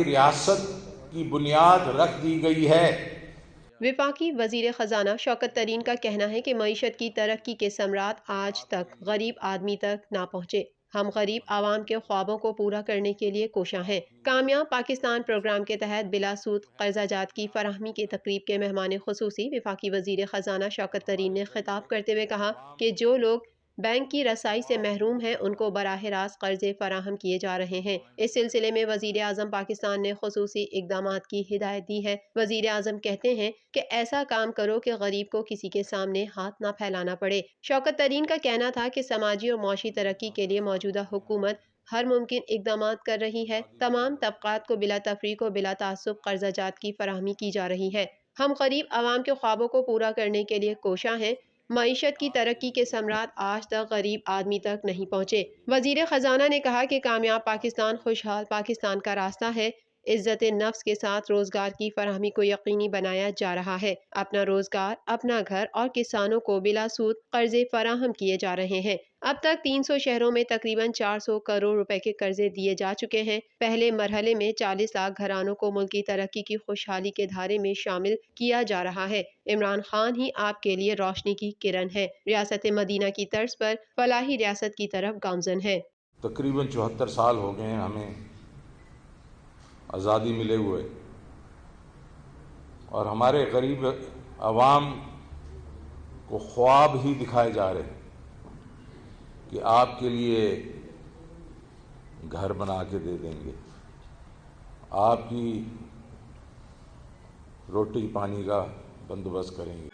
فلاحی ریاست کی بنیاد رکھ دی گئی ہے۔ وفاقی وزیر خزانہ شوکت ترین کا کہنا ہے کہ معیشت کی ترقی کے ثمرات آج تک غریب آدمی تک نہ پہنچے۔ ہم غریب عوام کے خوابوں کو پورا کرنے کے لیے کوشاں ہیں۔ کامیاب پاکستان پروگرام کے تحت بلا سود قرضہ جات کی فراہمی کی تقریب کے مہمان خصوصی وفاقی وزیر خزانہ شوکت ترین نے خطاب کرتے ہوئے کہا کہ جو لوگ بینک کی رسائی سے محروم ہیں ان کو براہ راست قرضے فراہم کیے جا رہے ہیں۔ اس سلسلے میں وزیر اعظم پاکستان نے خصوصی اقدامات کی ہدایت دی ہے۔ وزیر اعظم کہتے ہیں کہ ایسا کام کرو کہ غریب کو کسی کے سامنے ہاتھ نہ پھیلانا پڑے۔ شوکت ترین کا کہنا تھا کہ سماجی اور معاشی ترقی کے لیے موجودہ حکومت ہر ممکن اقدامات کر رہی ہے۔ تمام طبقات کو بلا تفریق و بلا تعصب قرضہ جات کی فراہمی کی جا رہی ہے۔ ہم غریب عوام کے خوابوں کو پورا کرنے کے لیے کوشاں ہیں۔ معیشت کی ترقی کے ثمرات آج تک غریب آدمی تک نہیں پہنچے۔ وزیر خزانہ نے کہا کہ کامیاب پاکستان خوشحال پاکستان کا راستہ ہے۔ عزت نفس کے ساتھ روزگار کی فراہمی کو یقینی بنایا جا رہا ہے۔ اپنا روزگار، اپنا گھر اور کسانوں کو بلا سود قرضے فراہم کیے جا رہے ہیں۔ اب تک 300 شہروں میں تقریباً 400 کروڑ روپے کے قرضے دیے جا چکے ہیں۔ پہلے مرحلے میں 40 لاکھ گھرانوں کو ملکی ترقی کی خوشحالی کے دھارے میں شامل کیا جا رہا ہے۔ عمران خان ہی آپ کے لیے روشنی کی کرن ہے۔ ریاست مدینہ کی طرز پر فلاحی ریاست کی طرف گامزن ہے۔ تقریباً 74 سال ہو گئے ہیں ہمیں آزادی ملے ہوئے، اور ہمارے غریب عوام کو خواب ہی دکھائے جا رہے ہیں کہ آپ کے لیے گھر بنا کے دے دیں گے، آپ کی روٹی پانی کا بندوبست کریں گے۔